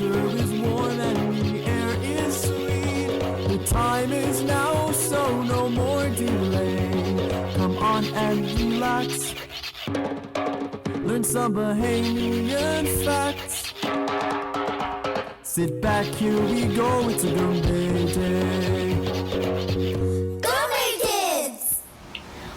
temperature is warm and the air is sweet. The time is now, so no more delay. Come on and relax. Learn some Bahamian facts. Sit back, here we go, it's a Goombay day. Goombay Kids!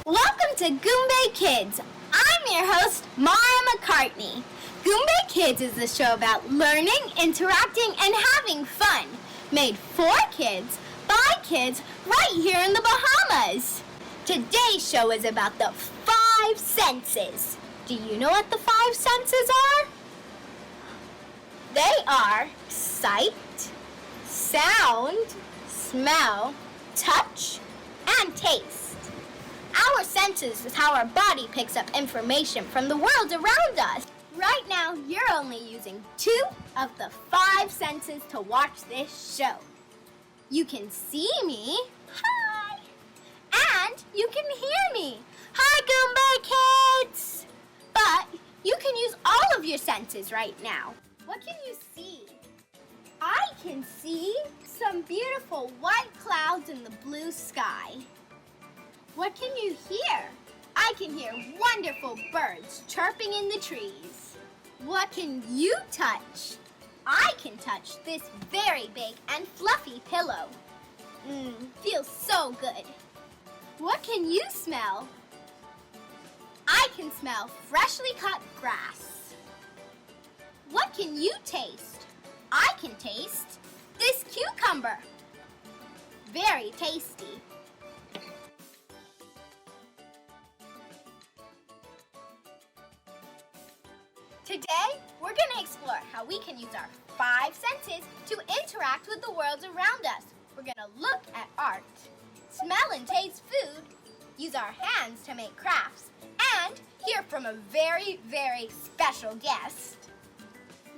Welcome to Goombay Kids. I'm your host, Mara McCartney. Goombay Kids is a show about learning, interacting, and having fun. Made for kids, by kids, right here in the Bahamas. Today's show is about the 5 senses. Do you know what the 5 senses are? They are sight, sound, smell, touch, and taste. Our senses is how our body picks up information from the world around us. Right now, you're only using 2 of the 5 senses to watch this show. You can see me. Hi! And you can hear me. Hi, Goombay Kids! But you can use all of your senses right now. What can you see? I can see some beautiful white clouds in the blue sky. What can you hear? I can hear wonderful birds chirping in the trees. What can you touch? I can touch this very big and fluffy pillow. Feels so good. What can you smell? I can smell freshly cut grass. What can you taste? I can taste this cucumber. Very tasty. Today, we're going to explore how we can use our 5 senses to interact with the world around us. We're going to look at art, smell and taste food, use our hands to make crafts, and hear from a very, very special guest.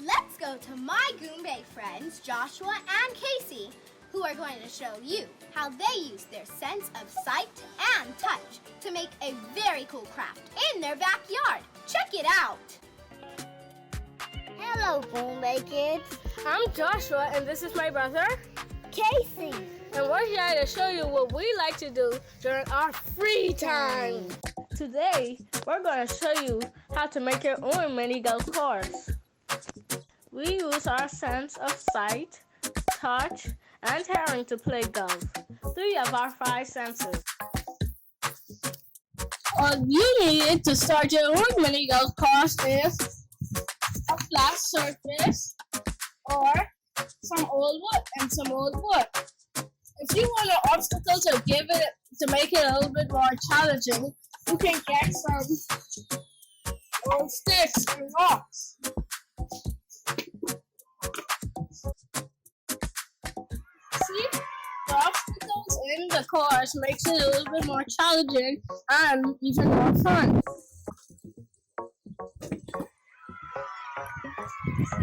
Let's go to my Goombay friends, Joshua and Casey, who are going to show you how they use their sense of sight and touch to make a very cool craft in their backyard. Check it out. Hello, Goombay Kids. I'm Joshua, and this is my brother, Casey. and we're here to show you what we like to do during our free time. Today, we're going to show you how to make your own mini golf course. We use our sense of sight, touch, and hearing to play golf. 3 of our 5 senses. All you need to start your own mini golf course is a flat surface or some old wood and some old wood. If you want an obstacle to make it a little bit more challenging, you can get some old sticks and rocks. See, the obstacles in the course makes it a little bit more challenging and even more fun.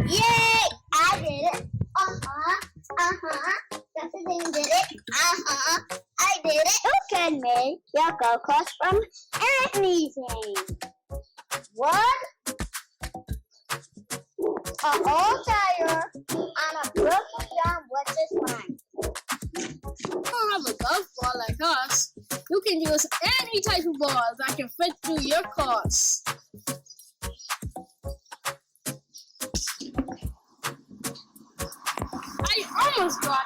Yay! I did it. Justin did it. I did it. You can make your golf course from anything. What? A whole tire on a broken down wood is fine. You don't have a golf ball like us. You can use any type of ball that can fit through your course. I almost got it.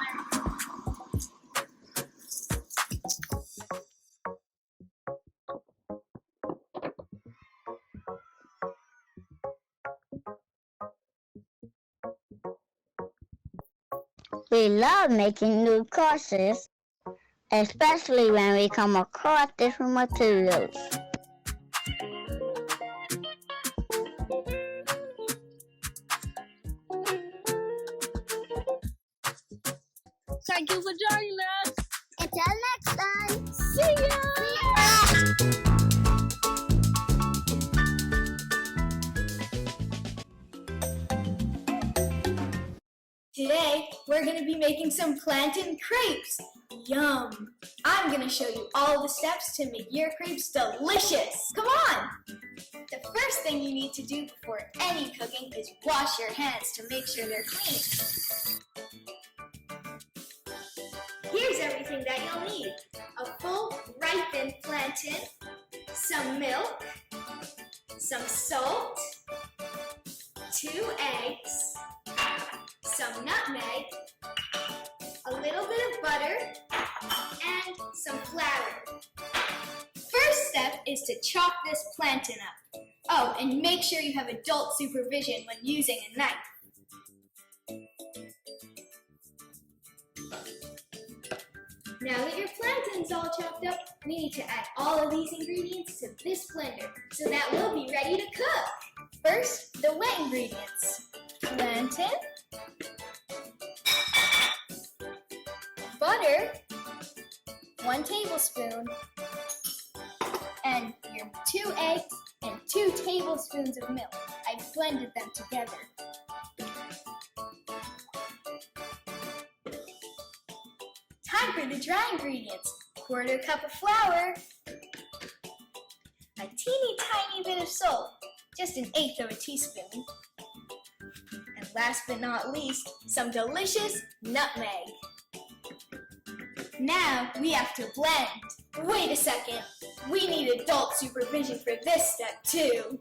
We love making new courses, especially when we come across different materials. Thank you for joining us. Until next time. See ya! Today, we're going to be making some plantain crepes. Yum! I'm going to show you all the steps to make your crepes delicious. Come on! The first thing you need to do before any cooking is wash your hands to make sure they're clean. Here's everything that you'll need. A full ripened plantain, some milk, some salt, 2 eggs, some nutmeg, a little bit of butter, and some flour. First step is to chop this plantain up. Oh, and make sure you have adult supervision when using a knife. Now that your plantain's all chopped up, we need to add all of these ingredients to this blender so that we'll be ready to cook. First, the wet ingredients. Plantain, butter, 1 tablespoon, and your 2 eggs and 2 tablespoons of milk. I've blended them together. Time for the dry ingredients. 1/4 cup of flour, a teeny tiny bit of salt, just 1/8 of a teaspoon, and last but not least, some delicious nutmeg. Now we have to blend. Wait a second, we need adult supervision for this step too.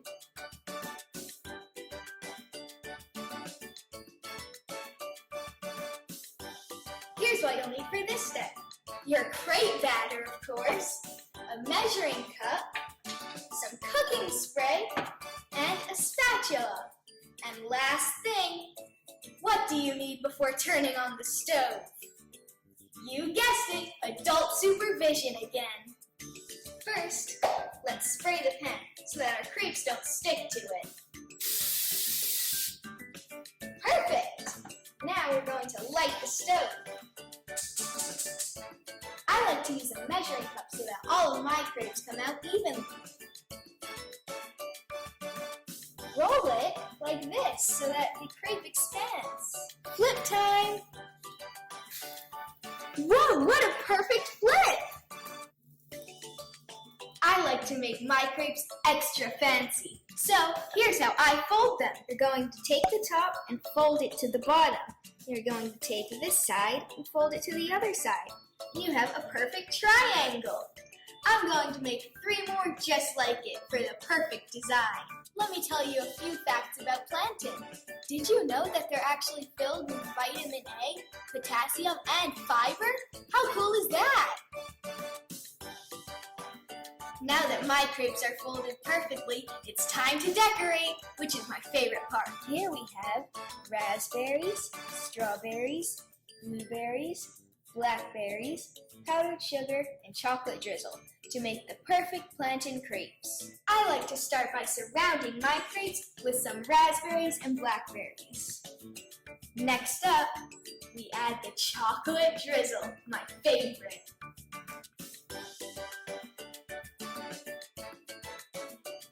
Here's what you'll need for this step. Your crepe batter, of course, a measuring cup, some cooking spray, and a spatula. And last thing, what do you need before turning on the stove? You guessed it, adult supervision again. First, let's spray the pan so that our crepes don't stick to it. Perfect! Now we're going to light the stove. I like to use a measuring cup so that all of my crepes come out evenly. Roll it like this so that the crepe expands. Flip time! Whoa, what a perfect flip! I like to make my crepes extra fancy. So here's how I fold them. You're going to take the top and fold it to the bottom. You're going to take this side and fold it to the other side. You have a perfect triangle. I'm going to make 3 more just like it for the perfect design. Let me tell you a few facts about plantain. Did you know that they're actually filled with vitamin A, potassium, and fiber? How cool is that? Now that my crepes are folded perfectly, it's time to decorate, which is my favorite part. Here we have raspberries, strawberries, blueberries, blackberries, powdered sugar, and chocolate drizzle to make the perfect plantain crepes. I like to start by surrounding my crepes with some raspberries and blackberries. Next up, we add the chocolate drizzle, my favorite.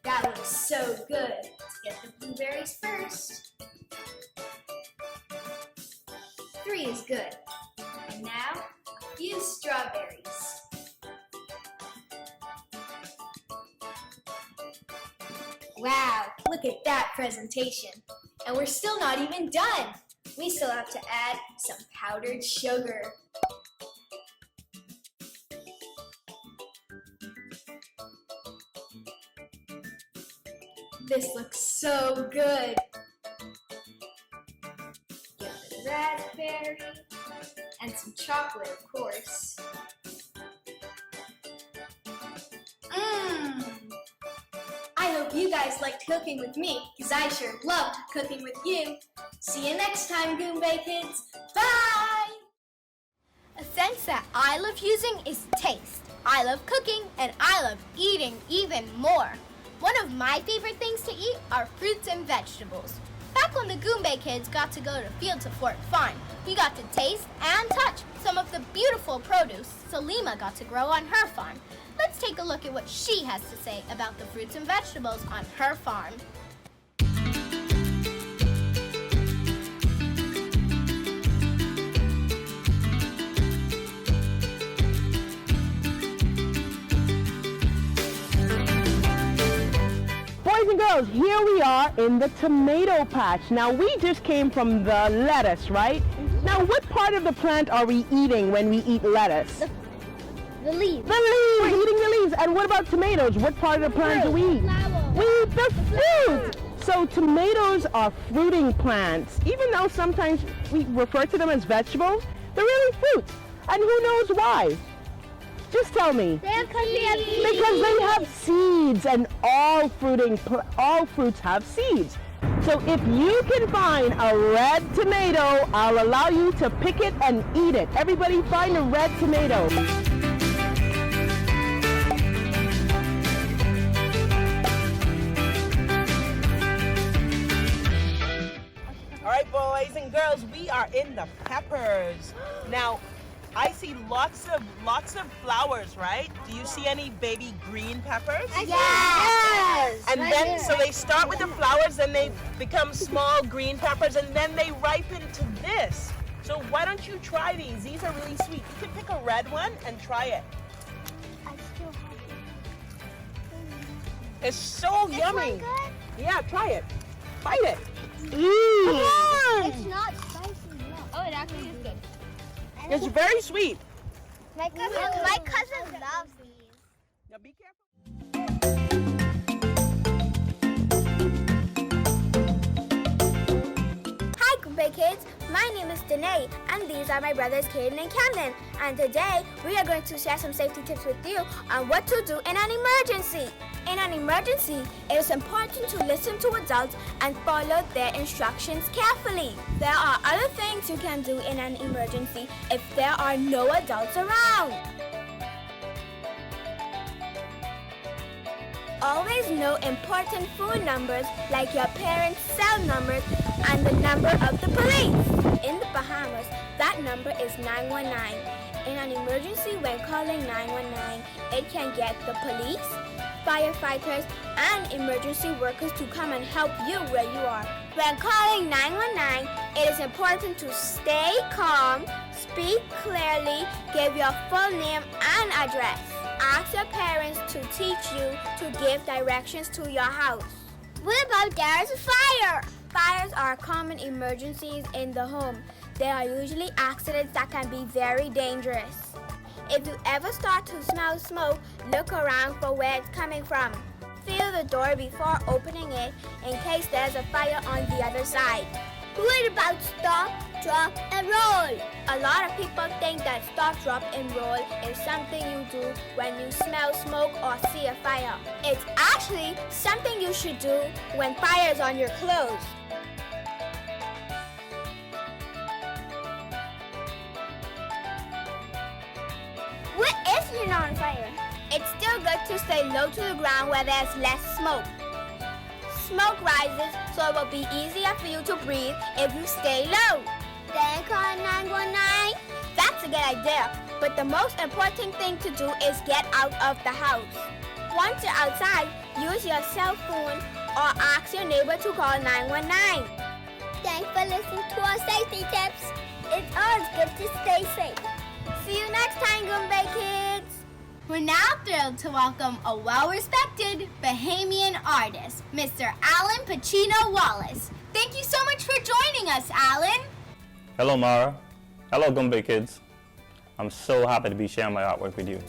That looks so good. Let's get the blueberries first. 3 is good. And now, a few strawberries. Wow, look at that presentation. And we're still not even done. We still have to add some powdered sugar. This looks so good. Get the raspberry and some chocolate, of course. I hope you guys liked cooking with me, because I sure loved cooking with you. See you next time, Goombay kids. Bye! A sense that I love using is taste. I love cooking, and I love eating even more. One of my favorite things to eat are fruits and vegetables. Back when the Goombay kids got to go to fields of Fort Farm, we got to taste and touch some of the beautiful produce Salima got to grow on her farm. Let's take a look at what she has to say about the fruits and vegetables on her farm. and girls, here we are in the tomato patch. Now we just came from the lettuce, right? Now what part of the plant are we eating when we eat lettuce? The leaves. The leaves! We're eating the leaves. And what about tomatoes? What part of the plant do we eat? We eat the fruit! So tomatoes are fruiting plants. Even though sometimes we refer to them as vegetables, they're really fruits. And who knows why? Just tell me. Because they have seeds, and all fruits have seeds. So if you can find a red tomato, I'll allow you to pick it and eat it. Everybody find a red tomato. All right, boys and girls, we are in the peppers. Now, I see lots of flowers, right? Do you see any baby green peppers? Yes! And then, so they start with the flowers, then they become small green peppers, and then they ripen to this. So why don't you try these? These are really sweet. You can pick a red one and try it. I still have it. It's so yummy. Is good? Yeah, try it. Bite it. It's not spicy enough. Oh, it actually is good. It's very sweet. My cousin loves these. Now be careful. Hi, Goombay kids. My name is Danae, and these are my brothers Caden and Camden. And today, we are going to share some safety tips with you on what to do in an emergency. In an emergency, it is important to listen to adults and follow their instructions carefully. There are other things you can do in an emergency if there are no adults around. Always know important phone numbers like your parents' cell numbers and the number of the police. In the Bahamas, that number is 919. In an emergency, when calling 919, it can get the police, firefighters, and emergency workers to come and help you where you are. When calling 919, it is important to stay calm, speak clearly, give your full name and address. Ask your parents to teach you to give directions to your house. What about there's a fire? Fires are common emergencies in the home. They are usually accidents that can be very dangerous. If you ever start to smell smoke, look around for where it's coming from. Feel the door before opening it in case there's a fire on the other side. What about stop, drop, and roll? A lot of people think that stop, drop, and roll is something you do when you smell smoke or see a fire. It's actually something you should do when fire is on your clothes. What if you're not on fire? It's still good to stay low to the ground where there's less smoke. Smoke rises, so it will be easier for you to breathe if you stay low. Then call 919. That's a good idea, but the most important thing to do is get out of the house. Once you're outside, use your cell phone or ask your neighbor to call 919. Thanks for listening to our safety tips. It's always good to stay safe. See you next time, Goombay kids! We're now thrilled to welcome a well-respected Bahamian artist, Mr. Alan Pacino Wallace. Thank you so much for joining us, Alan. Hello, Mara. Hello, Goombay kids. I'm so happy to be sharing my artwork with you.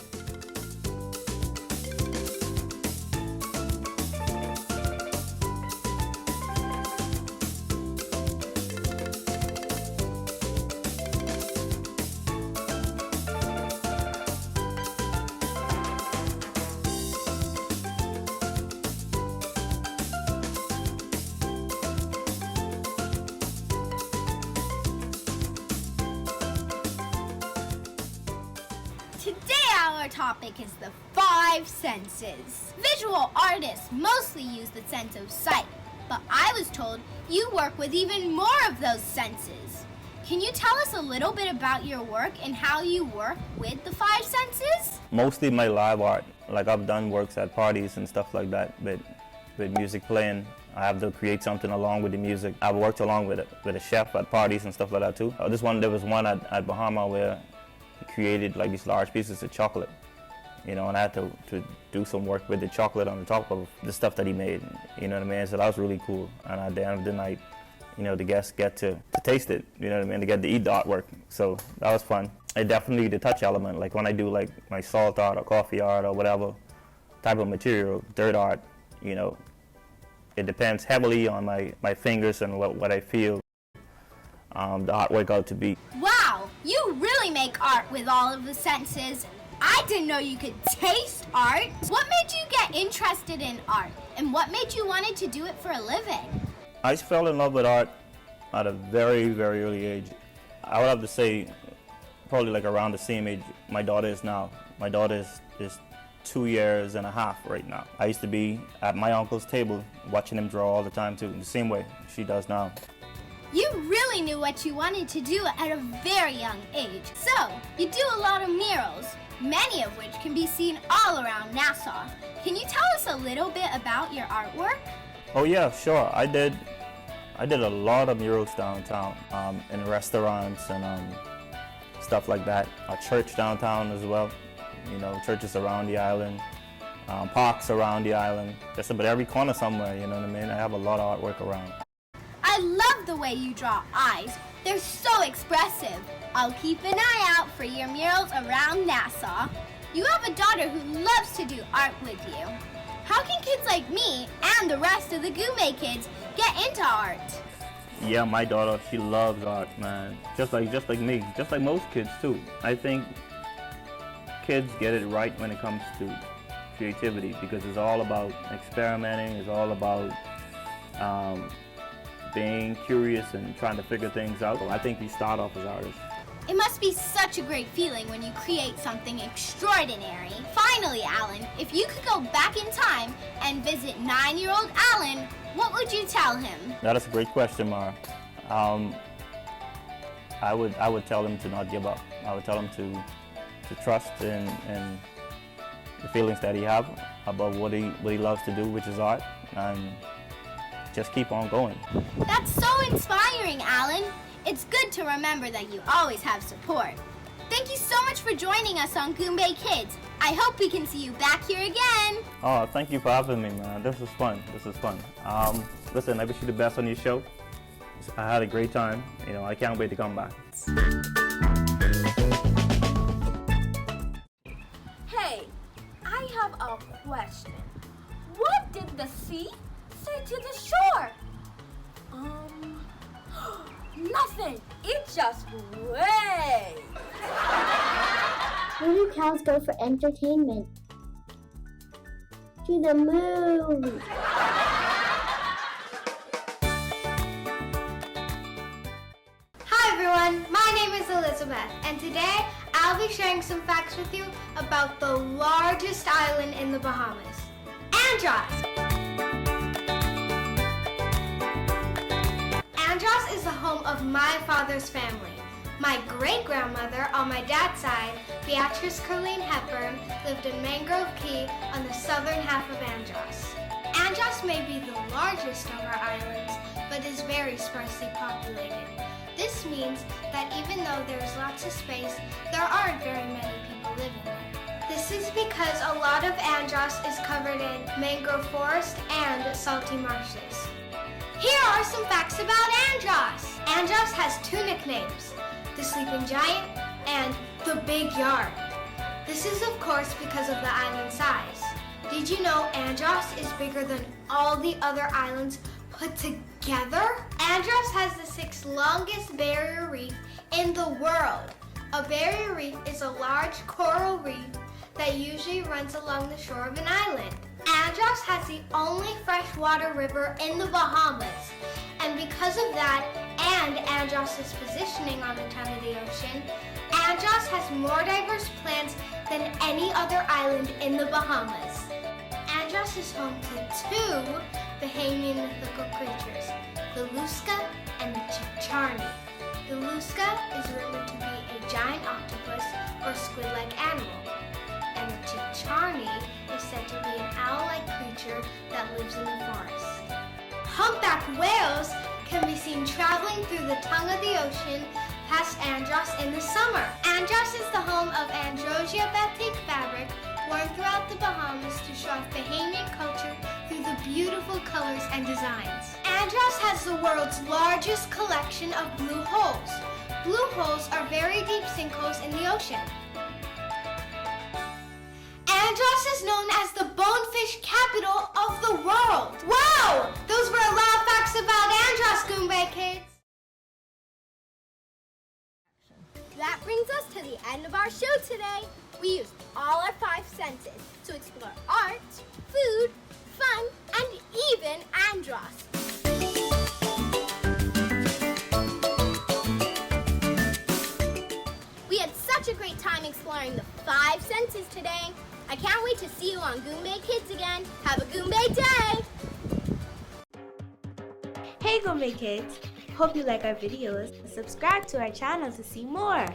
Today our topic is the 5 senses. Visual artists mostly use the sense of sight, but I was told you work with even more of those senses. Can you tell us a little bit about your work and how you work with the 5 senses? Mostly my live art. Like I've done works at parties and stuff like that, but with music playing, I have to create something along with the music. I've worked along with a chef at parties and stuff like that too. There was one at Bahamian where he created like these large pieces of chocolate. you know, and I had to do some work with the chocolate on the top of the stuff that he made, you know what I mean? So that was really cool. And at the end of the night, you know, the guests get to taste it, you know what I mean? They get to eat the artwork. So that was fun. It definitely the touch element, like when I do like my salt art or coffee art or whatever type of material, dirt art, you know, it depends heavily on my fingers and what I feel the artwork out to be. Wow, you really make art with all of the senses. I didn't know you could taste art. What made you get interested in art? And what made you wanted to do it for a living? I fell in love with art at a very, very early age. I would have to say probably like around the same age my daughter is now. My daughter is 2 years and a half right now. I used to be at my uncle's table watching him draw all the time too, in the same way she does now. You really knew what you wanted to do at a very young age. So, you do a lot of murals, many of which can be seen all around Nassau. Can you tell us a little bit about your artwork? Oh yeah, sure. I did a lot of murals downtown, in restaurants and stuff like that. A church downtown as well. You know, churches around the island, parks around the island. Just about every corner somewhere, you know what I mean? I have a lot of artwork around. I love the way you draw eyes. They're so expressive. I'll keep an eye out for your murals around Nassau. You have a daughter who loves to do art with you. How can kids like me and the rest of the Goombay kids get into art? Yeah, my daughter, she loves art, man. Just like me, just like most kids too. I think kids get it right when it comes to creativity because it's all about experimenting, it's all about being curious and trying to figure things out. I think we start off as artists. It must be such a great feeling when you create something extraordinary. Finally, Alan, if you could go back in time and visit 9-year-old Alan, what would you tell him? That is a great question, Mara. I would tell him to not give up. I would tell him to trust in the feelings that he have about what he loves to do, which is art, and just keep on going. That's so inspiring, Alan. It's good to remember that you always have support. Thank you so much for joining us on Goombay Kids. I hope we can see you back here again. Oh, thank you for having me, man. This was fun. Listen, I wish you the best on your show. I had a great time. You know, I can't wait to come back. Hey, I have a question. What did the sea say to the shore? Nothing. It just way. Where do cows go for entertainment? To the moon. Hi everyone, my name is Elizabeth, and today I'll be sharing some facts with you about the largest island in the Bahamas, Andros. Andros is the home of my father's family. My great-grandmother on my dad's side, Beatrice Colleen Hepburn, lived in Mangrove Key on the southern half of Andros. Andros may be the largest of our islands, but is very sparsely populated. This means that even though there's lots of space, there aren't very many people living there. This is because a lot of Andros is covered in mangrove forest and salty marshes. Here are some facts about Andros. Andros has 2 nicknames, the Sleeping Giant and the Big Yard. This is of course because of the island size. Did you know Andros is bigger than all the other islands put together? Andros has the 6th longest barrier reef in the world. A barrier reef is a large coral reef that usually runs along the shore of an island. Andros has the only freshwater river in the Bahamas, and because of that and Andros' positioning on the tongue of the ocean, Andros has more diverse plants than any other island in the Bahamas. Andros is home to 2 Bahamian mythical creatures, the Luska and the Chicharni. The Luska is rumored to be a giant octopus or squid-like animal, and the Chicharni is said to be an owl-like creature that lives in the forest. Humpback whales can be seen traveling through the tongue of the ocean past Andros in the summer. Andros is the home of Androsia batik fabric, born throughout the Bahamas to show off Bahamian culture through the beautiful colors and designs. Andros has the world's largest collection of blue holes. Blue holes are very deep sinkholes in the ocean. Andros is known as the bonefish capital of the world. Wow! Those were a lot of facts about Andros, Goombay kids. That brings us to the end of our show today. We used all our 5 senses to explore art, food, fun, and even Andros. We had such a great time exploring the 5 senses today. I can't wait to see you on Goombay Kids again. Have a Goombay day! Hey Goombay Kids! Hope you like our videos. Subscribe to our channel to see more.